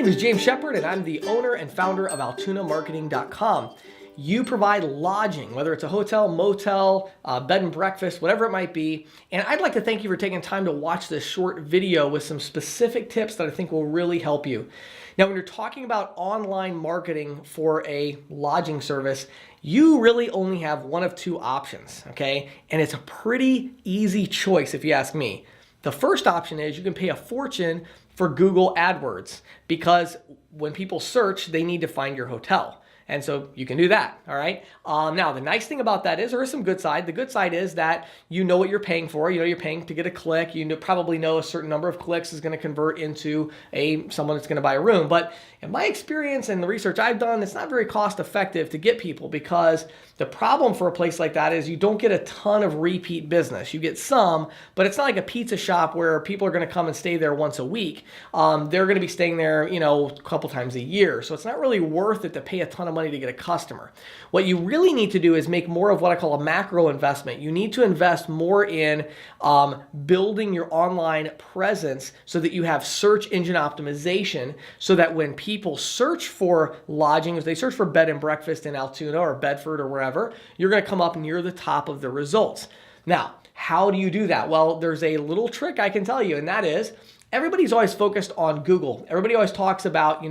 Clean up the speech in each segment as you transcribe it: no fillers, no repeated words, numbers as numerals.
name is James Shepard, and I'm the owner and founder of AltoonaMarketing.com. You provide lodging, whether it's a hotel, motel, bed and breakfast, whatever it might be. And I'd like to thank you for taking time to watch this short video with some specific tips that I think will really help you. Now, when you're talking about online marketing for a lodging service, you really only have one of two options, okay? And it's a pretty easy choice if you ask me. The first option is you can pay a fortune for Google AdWords because when people search, they need to find your hotel. And so you can do that, all right? Now, the nice thing about that is there is some good side. The good side is that you know what you're paying for. You know you're paying to get a click. You probably know a certain number of clicks is going to convert into someone that's going to buy a room. But in my experience and the research I've done, it's not very cost effective to get people because the problem for a place like that is you don't get a ton of repeat business. You get some, but it's not like a pizza shop where people are going to come and stay there once a week. They're going to be staying there, a couple times a year. So it's not really worth it to pay a ton of money to get a customer. What you really need to do is make more of what I call a macro investment. You need to invest more in building your online presence so that you have search engine optimization so that when people search for lodging, if they search for bed and breakfast in Altoona or Bedford or wherever, you're going to come up near the top of the results. Now, how do you do that? Well, there's a little trick I can tell you, and that is everybody's always focused on Google. Everybody always talks about,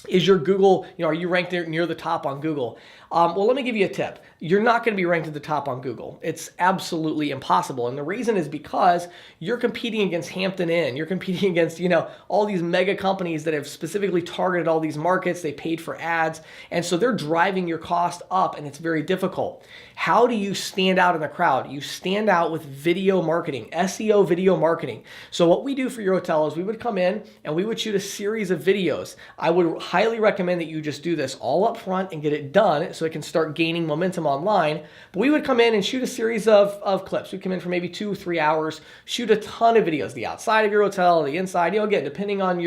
is your Google, are you ranked near the top on Google? Well, let me give you a tip. You're not going to be ranked at the top on Google. It's absolutely impossible. And the reason is because you're competing against Hampton Inn. You're competing against, all these mega companies that have specifically targeted all these markets. They paid for ads. And so they're driving your cost up and it's very difficult. How do you stand out in the crowd? You stand out with video marketing, SEO video marketing. So what we do for your hotel is we would come in and we would shoot a series of videos. I would highly recommend that you just do this all up front and get it done so it can start gaining momentum online. But we would come in and shoot a series of clips. We'd come in for maybe 2-3 hours, shoot a ton of videos, the outside of your hotel, the inside, again, depending on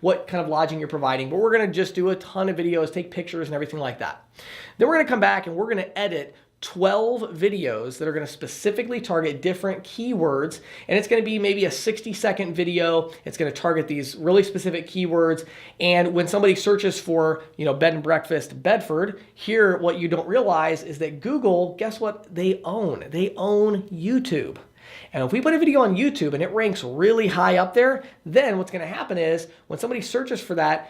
what kind of lodging you're providing. But we're going to just do a ton of videos, take pictures and everything like that. Then we're going to come back and we're going to edit 12 videos that are going to specifically target different keywords, and it's going to be maybe a 60-second video. It's going to target these really specific keywords, and when somebody searches for, bed and breakfast Bedford, here what you don't realize is that Google, guess what they own? They own YouTube. And if we put a video on YouTube and it ranks really high up there, then what's going to happen is when somebody searches for that,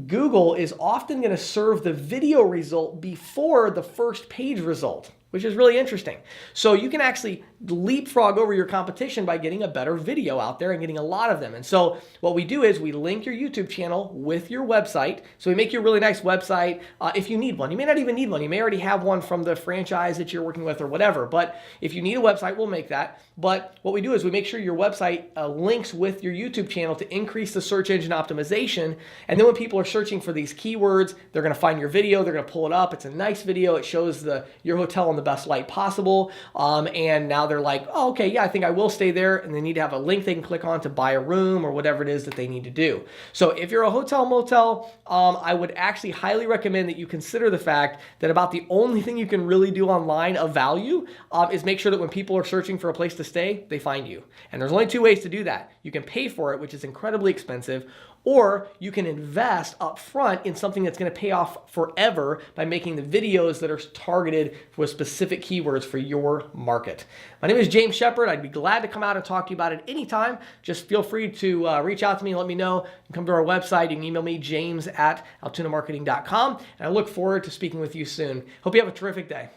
Google is often going to serve the video result before the first page result, which is really interesting. So you can actually leapfrog over your competition by getting a better video out there and getting a lot of them. And so what we do is we link your YouTube channel with your website. So we make you a really nice website if you need one. You may not even need one. You may already have one from the franchise that you're working with or whatever. But if you need a website, we'll make that. But what we do is we make sure your website links with your YouTube channel to increase the search engine optimization. And then when people are searching for these keywords, they're going to find your video. They're going to pull it up. It's a nice video. It shows your hotel in the best light possible. And now they're like, oh, okay, yeah, I think I will stay there. And they need to have a link they can click on to buy a room or whatever it is that they need to do. So if you're a hotel motel, I would actually highly recommend that you consider the fact that about the only thing you can really do online of value is make sure that when people are searching for a place to stay, they find you. And there's only two ways to do that. You can pay for it, which is incredibly expensive, or you can invest up front in something that's going to pay off forever by making the videos that are targeted with specific keywords for your market. My name is James Shepard. I'd be glad to come out and talk to you about it anytime. Just feel free to reach out to me and let me know. You can come to our website. You can email me, james@altoonamarketing.com. And I look forward to speaking with you soon. Hope you have a terrific day.